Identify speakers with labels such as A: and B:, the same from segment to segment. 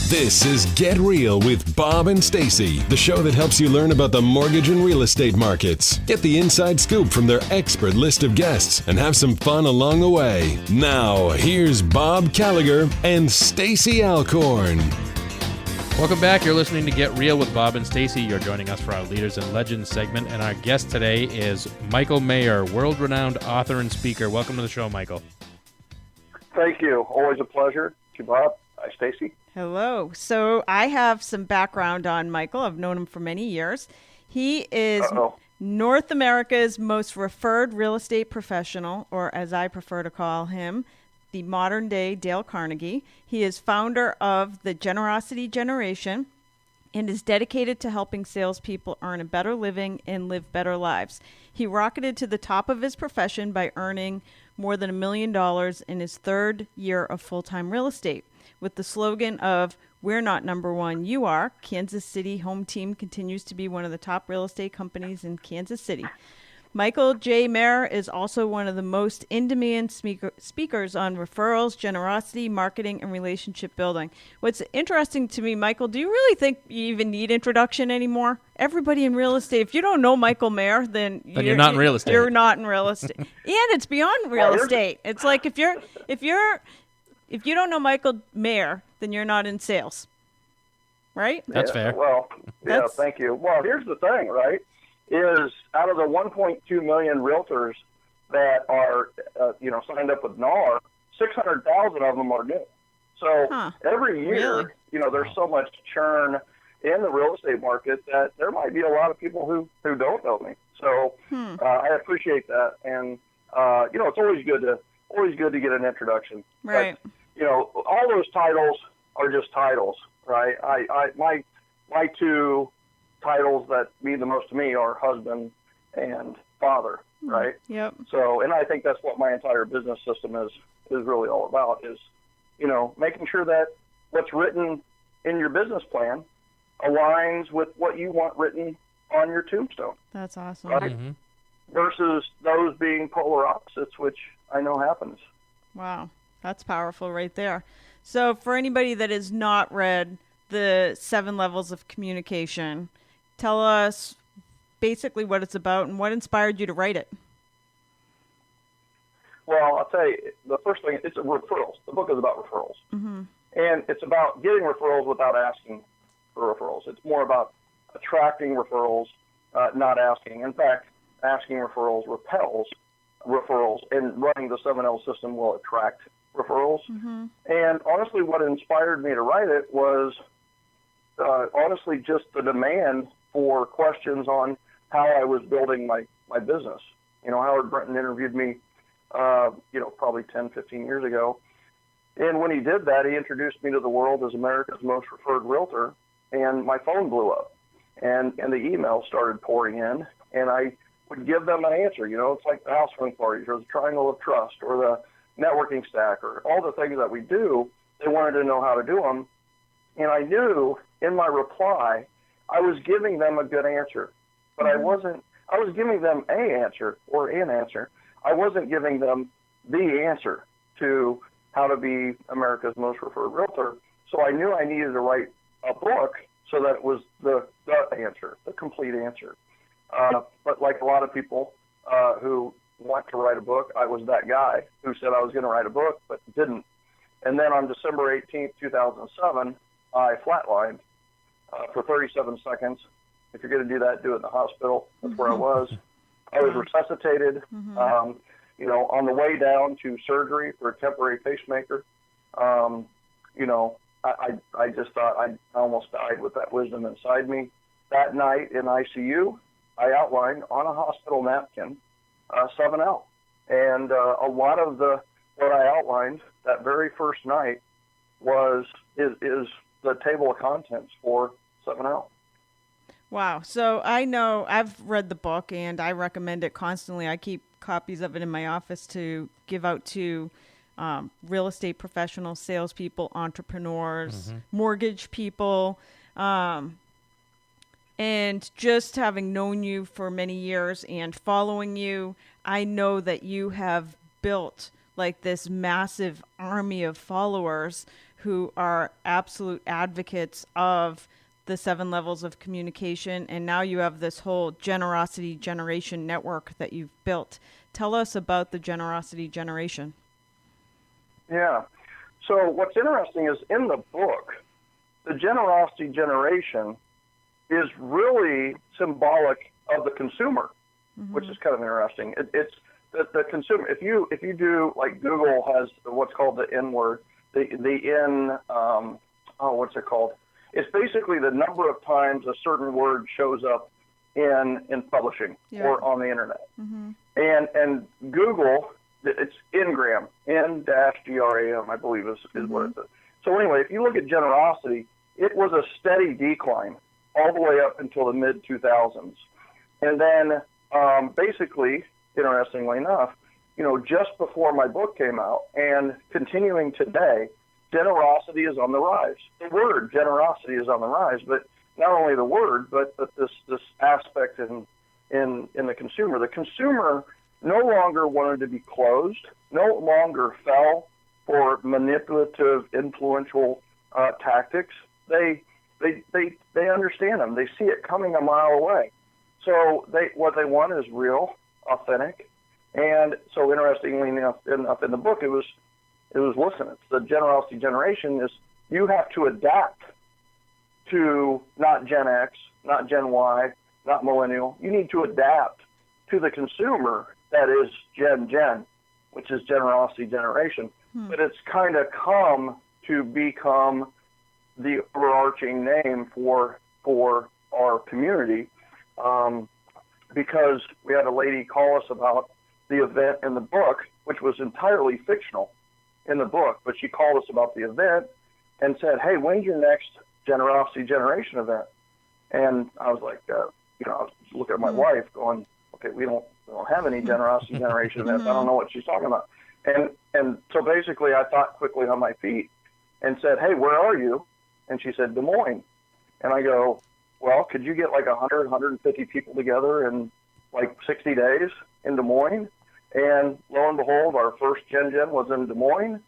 A: This is Get Real with Bob and Stacy, the show that helps you learn about the mortgage and real estate markets. Get the inside scoop from their expert list of guests and have some fun along the way. Now, here's Bob Gallagher and Stacy Alcorn.
B: Welcome back. You're listening to Get Real with Bob and Stacy. You're joining us for our Leaders and Legends segment, and our guest today is Michael Maher, world-renowned author and speaker. Welcome to the show, Michael.
C: Thank you. Always a pleasure. Thank you, Bob. Hi, Stacy.
D: Hello. So I have some background on Michael. I've known him for many years. He is North America's most referred real estate professional, or as I prefer to call him, the modern-day Dale Carnegie. He is founder of the Generosity Generation and is dedicated to helping salespeople earn a better living and live better lives. He rocketed to the top of his profession by earning more than $1 million in his third year of full-time real estate. With the slogan of, "We're not number one, you are," Kansas City Home Team continues to be one of the top real estate companies in Kansas City. Michael J. Maher is also one of the most in-demand speakers on referrals, generosity, marketing, and relationship building. What's interesting to me, Michael, do you really think you even need introduction anymore? Everybody in real estate, if you don't know Michael Maher, then
B: you're not in real estate.
D: You're not in real estate. And it's beyond real estate. It's like if you don't know Michael Maher, then you're not in sales. Right?
B: That's fair.
C: Well, thank you. Well, here's the thing, right? Is out of the 1.2 million realtors that are, signed up with NAR, 600,000 of them are new. So every year,
D: really?
C: There's so much churn in the real estate market that there might be a lot of people who don't know me. So I appreciate that, and it's always good to get an introduction.
D: Right.
C: But, all those titles are just titles, right? My two titles that mean the most to me are husband and father, right?
D: Yep.
C: So, and I think that's what my entire business system is really all about, is, making sure that what's written in your business plan aligns with what you want written on your tombstone.
D: That's awesome.
C: Right?
B: Mm-hmm.
C: Versus those being polar opposites, which I know happens.
D: Wow. That's powerful right there. So for anybody that has not read the 7 levels of communication, tell us basically what it's about and what inspired you to write it.
C: Well, I'll tell you, the first thing, it's referrals. The book is about referrals.
D: Mm-hmm.
C: And it's about getting referrals without asking for referrals. It's more about attracting referrals, not asking. In fact, asking referrals repels referrals, and running the 7L system will attract referrals.
D: Mm-hmm.
C: And honestly, what inspired me to write it was just the demand for questions on how I was building my business. Howard Brenton interviewed me, probably 10, 15 years ago. And when he did that, he introduced me to the world as America's most referred realtor, and my phone blew up. And the emails started pouring in, and I would give them an answer. It's like the house phone parties or the triangle of trust or the networking stack or all the things that we do. They wanted to know how to do them. And I knew in my reply, I was giving them a good answer, but I was giving them an answer. I wasn't giving them the answer to how to be America's most referred realtor. So I knew I needed to write a book so that it was the answer, the complete answer. But like a lot of people who want to write a book, I was that guy who said I was going to write a book, but didn't. And then on December 18th, 2007, I flatlined for 37 seconds. If you're going to do that, do it in the hospital. That's where I was. I was resuscitated, on the way down to surgery for a temporary pacemaker. I just thought I almost died with that wisdom inside me. That night in ICU, I outlined on a hospital napkin 7L. And a lot of what I outlined that very first night is the table of contents for 7L.
D: Wow. So I know I've read the book and I recommend it constantly. I keep copies of it in my office to give out to real estate professionals, salespeople, entrepreneurs, mortgage people. And just having known you for many years and following you, I know that you have built like this massive army of followers who are absolute advocates of the 7 levels of communication, and now you have this whole generosity generation network that you've built. Tell us about the generosity generation.
C: Yeah. So what's interesting is in the book, the generosity generation is really symbolic of the consumer, which is kind of interesting. It's the consumer. If you do, like, Google has what's called the N word, what's it called? It's basically the number of times a certain word shows up in publishing or on the internet. And Google, it's Ngram, N-Gram, I believe is what it is. So anyway, if you look at generosity, it was a steady decline all the way up until the mid-2000s. And then basically, interestingly enough, just before my book came out and continuing today, generosity is on the rise. The word generosity is on the rise, but not only the word, but this aspect in the consumer. The consumer no longer wanted to be closed, no longer fell for manipulative, influential tactics. They understand them. They see it coming a mile away. So what they want is real, authentic. And so interestingly enough in the book, it was listen, it's the generosity generation is you have to adapt to not Gen X, not Gen Y, not millennial. You need to adapt to the consumer that is Gen, which is generosity generation. But it's kind of come to become the overarching name for our community because we had a lady call us about the event in the book, which was entirely fictional in the book, but she called us about the event and said, "Hey, when's your next generosity generation event?" And I was like, I was looking at my wife going, "Okay, we don't have any generosity generation events. I don't know what she's talking about." And so basically I thought quickly on my feet and said, "Hey, where are you?" And she said, "Des Moines." And I go, "Well, could you get like 100, 150 people together in like 60 days in Des Moines?" And lo and behold, our first Gen was in Des Moines.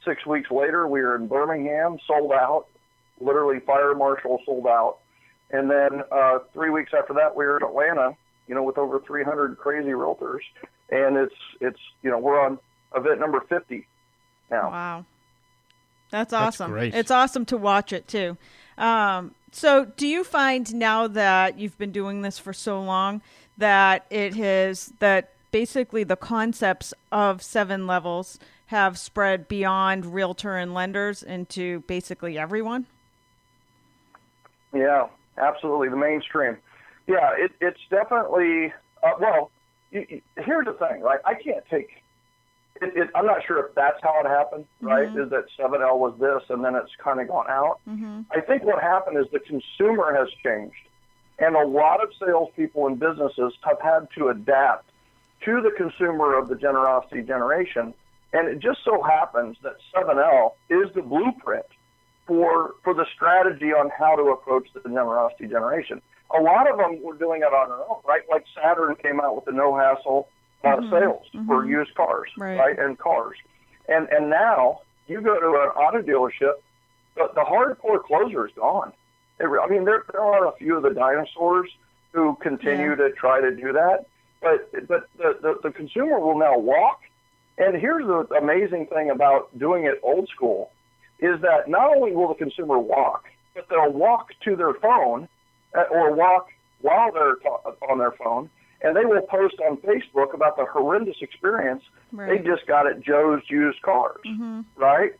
C: 6 weeks later, we were in Birmingham, sold out, literally fire marshal sold out. And then 3 weeks after that, we were in Atlanta, with over 300 crazy realtors. And it's we're on event number 50 now.
D: Wow. That's awesome.
B: That's great.
D: It's awesome to watch it too. So do you find now that you've been doing this for so long that that basically the concepts of 7 levels have spread beyond realtor and lenders into basically everyone?
C: Yeah, absolutely. The mainstream. Yeah, it's definitely, here's the thing, right? I can't take, I'm not sure if that's how it happened, right? Is that 7L was this and then it's kind of gone out. I think what happened is the consumer has changed. And a lot of salespeople and businesses have had to adapt to the consumer of the generosity generation. And it just so happens that 7L is the blueprint for the strategy on how to approach the generosity generation. A lot of them were doing it on their own, right? Like Saturn came out with the no-hassle sales for used cars, right? And cars. And now you go to an auto dealership, the hardcore closer is gone. There are a few of the dinosaurs who continue to try to do that, but the consumer will now walk. And here's the amazing thing about doing it old school is that not only will the consumer walk, but they'll walk to their phone or walk while they're on their phone, and they will post on Facebook about the horrendous experience they just got at Joe's Used Cars, right?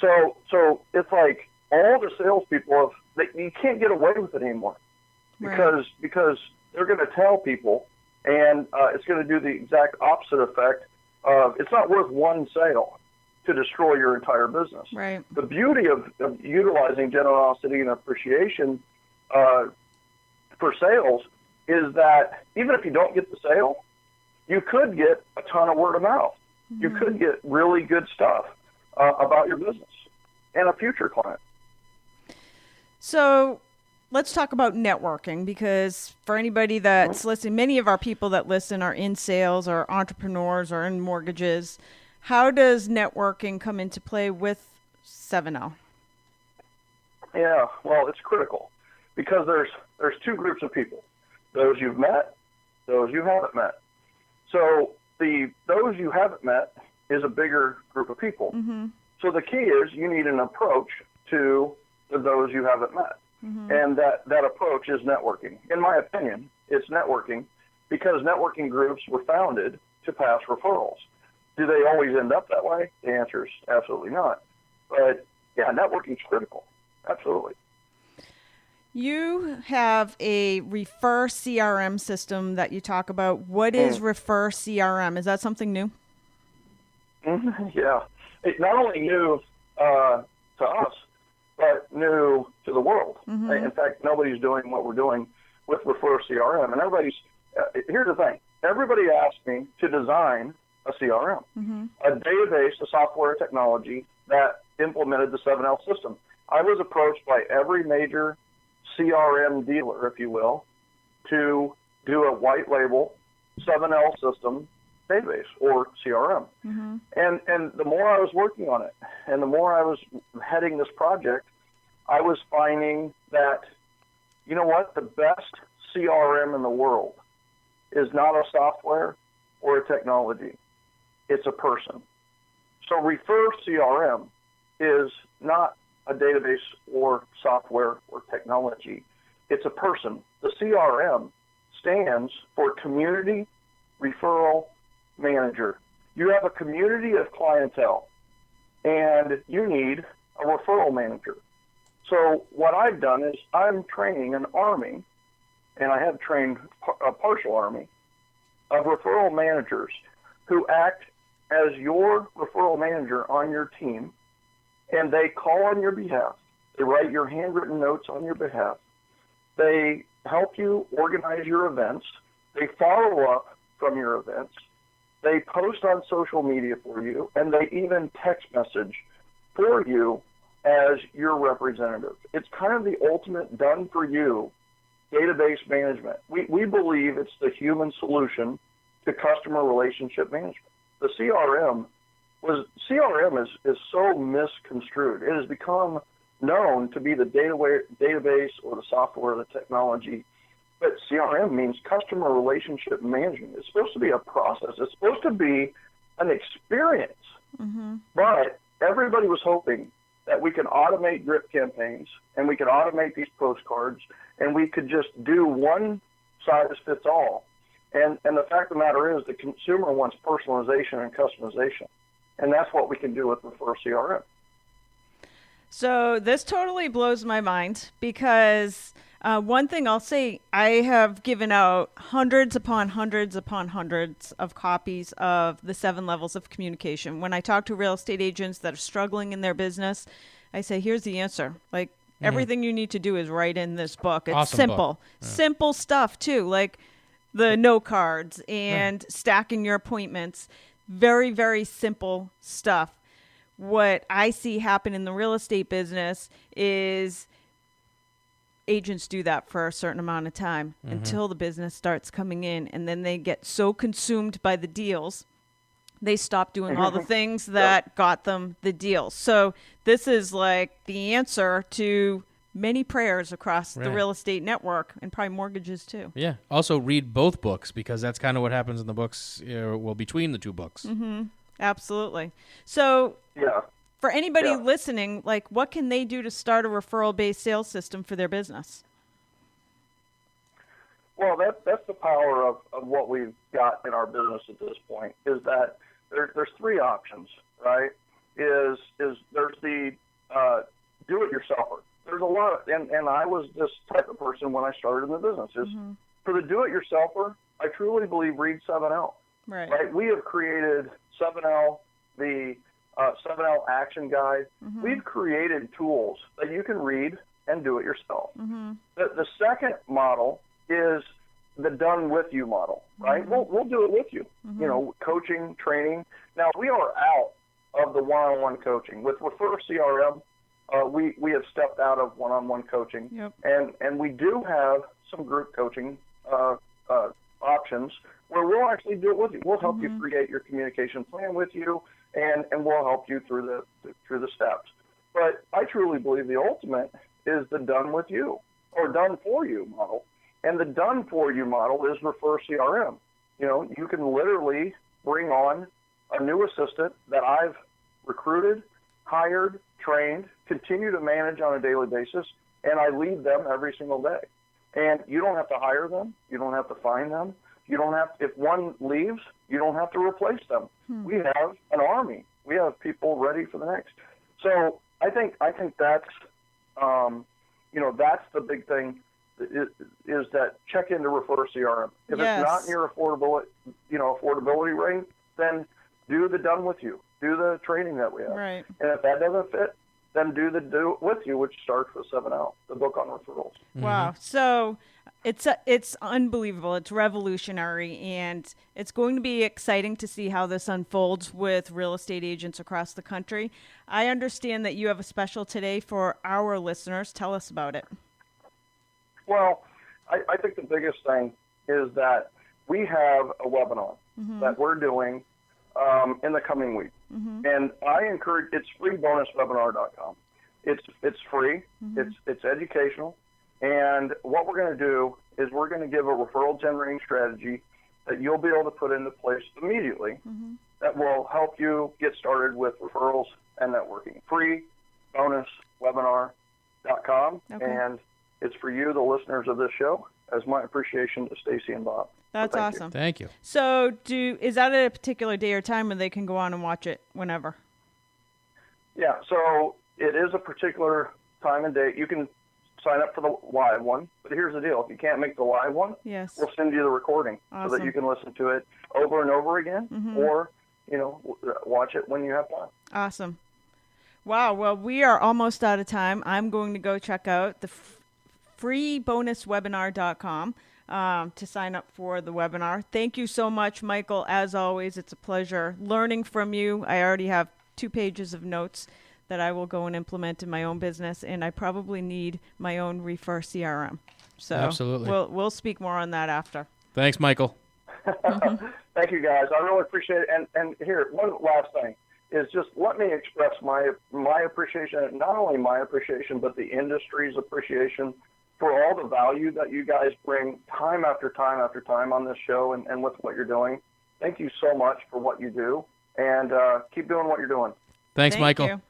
C: So it's like all the salespeople you can't get away with it anymore because they're going to tell people, and it's going to do the exact opposite effect of it's not worth one sale to destroy your entire business.
D: Right.
C: The beauty of utilizing generosity and appreciation for sales is that even if you don't get the sale, you could get a ton of word of mouth. You could get really good stuff about your business and a future client.
D: So let's talk about networking, because for anybody that's listening, many of our people that listen are in sales or entrepreneurs or in mortgages. How does networking come into play with 7L?
C: Yeah, well, it's critical because there's two groups of people: those you've met, those you haven't met. So those you haven't met is a bigger group of people.
D: Mm-hmm.
C: So the key is you need an approach to those you haven't met, and that approach is networking. In my opinion, it's networking because networking groups were founded to pass referrals. Do they always end up that way? The answer is absolutely not. But yeah, networking is critical. Absolutely.
D: You have a Refer CRM system that you talk about. What is Refer CRM? Is that something new?
C: Yeah. It's not only new to us, but new to the world. In fact, nobody's doing what we're doing with Refer CRM. And here's the thing. Everybody asked me to design a CRM, a database, a software technology that implemented the 7L system. I was approached by every major CRM dealer, if you will, to do a white label 7L system database or CRM. And the more I was working on it and the more I was heading this project, I was finding that, you know what, the best CRM in the world is not a software or a technology. It's a person. So Refer CRM is not a database or software or technology. It's a person. The CRM stands for Community Referral Manager. You have a community of clientele, and you need a referral manager. So what I've done is I'm training an army, and I have trained a partial army of referral managers who act as your referral manager on your team, and they call on your behalf. They write your handwritten notes on your behalf. They help you organize your events. They follow up from your events. They post on social media for you, and they even text message for you as your representative. It's kind of the ultimate done-for-you database management. We believe it's the human solution to customer relationship management. The CRM is so misconstrued. It has become known to be the database or the software or the technology. But CRM means customer relationship management. It's supposed to be a process. It's supposed to be an experience. But everybody was hoping that we could automate drip campaigns and we could automate these postcards and we could just do one size fits all. And the fact of the matter is the consumer wants personalization and customization. And that's what we can do with Refer CRM.
D: So this totally blows my mind because one thing I'll say, I have given out hundreds upon hundreds upon hundreds of copies of the 7 levels of communication. When I talk to real estate agents that are struggling in their business, I say, here's the answer. Like everything you need to do is write in this book. It's
B: awesome
D: simple,
B: book. Yeah.
D: Simple stuff too. Like the note cards and stacking your appointments. Very, very simple stuff. What I see happen in the real estate business is agents do that for a certain amount of time until the business starts coming in, and then they get so consumed by the deals, they stop doing all the things that got them the deals. So this is like the answer to many prayers across the real estate network and probably mortgages too.
B: Yeah. Also read both books because that's kind of what happens in the books, between the two books.
D: Absolutely. So
C: Yeah.
D: for anybody listening, like what can they do to start a referral-based sales system for their business?
C: Well, that's the power of what we've got in our business at this point is that there's 3 options, right? Is there's the do-it-yourselfer. There's a lot, and I was this type of person when I started in the business. Is for the do-it-yourselfer, I truly believe read 7L. Right. We have created 7L, the 7L Action Guide. We've created tools that you can read and do it yourself. The second model is the done with you model, right? We'll do it with you. You know, coaching, training. Now we are out of the one-on-one coaching with Refer CRM. We have stepped out of one-on-one coaching, and we do have some group coaching options where we'll actually do it with you. We'll help you create your communication plan with you, and we'll help you through the steps. But I truly believe the ultimate is the done with you or done for you model. And the done for you model is Refer CRM. You can literally bring on a new assistant that I've recruited, hired, trained, continue to manage on a daily basis, and I lead them every single day. And you don't have to hire them. You don't have to find them. You don't have, if one leaves, you don't have to replace them. We have an army. We have people ready for the next. So I think that's, that's the big thing is that check into Refer CRM. If it's not in your affordability rate, then do the done with you. Do the training that we have.
D: Right.
C: And if that doesn't fit, then do it with you, which starts with 7 Out, the book on referrals.
D: Wow. So it's unbelievable. It's revolutionary, and it's going to be exciting to see how this unfolds with real estate agents across the country. I understand that you have a special today for our listeners. Tell us about it.
C: Well, I think the biggest thing is that we have a webinar that we're doing in the coming week. And I encourage, it's freebonuswebinar.com. It's free. It's educational. And what we're going to do is we're going to give a referral generating strategy that you'll be able to put into place immediately that will help you get started with referrals and networking. Freebonuswebinar.com.
D: Okay.
C: And it's for you, the listeners of this show, as my appreciation to Stacy and Bob.
D: That's awesome.
B: Thank you.
D: So is that at a particular day or time when they can go on and watch it whenever?
C: Yeah, so it is a particular time and date. You can sign up for the live one, but here's the deal. If you can't make the live one, we'll send you the recording so that you can listen to it over and over again or, watch it when you have time.
D: Awesome. Wow. Well, we are almost out of time. I'm going to go check out the freebonuswebinar.com to sign up for the webinar. Thank you so much, Michael. As always, it's a pleasure learning from you. I already have 2 pages of notes that I will go and implement in my own business, and I probably need my own Refer CRM. So
B: absolutely,
C: we'll speak more on that after.
B: Thanks, Michael.
C: Thank you, guys. I really appreciate it. And here, one last thing is just let me express my appreciation, not only my appreciation, but the industry's appreciation for all the value that you guys bring time after time after time on this show and with what you're doing. Thank you so much for what you do, and keep doing what you're doing.
B: Thanks,
D: Thank
B: Michael.
D: you.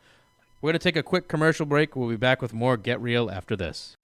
B: We're going to take a quick commercial break. We'll be back with more Get Real after this.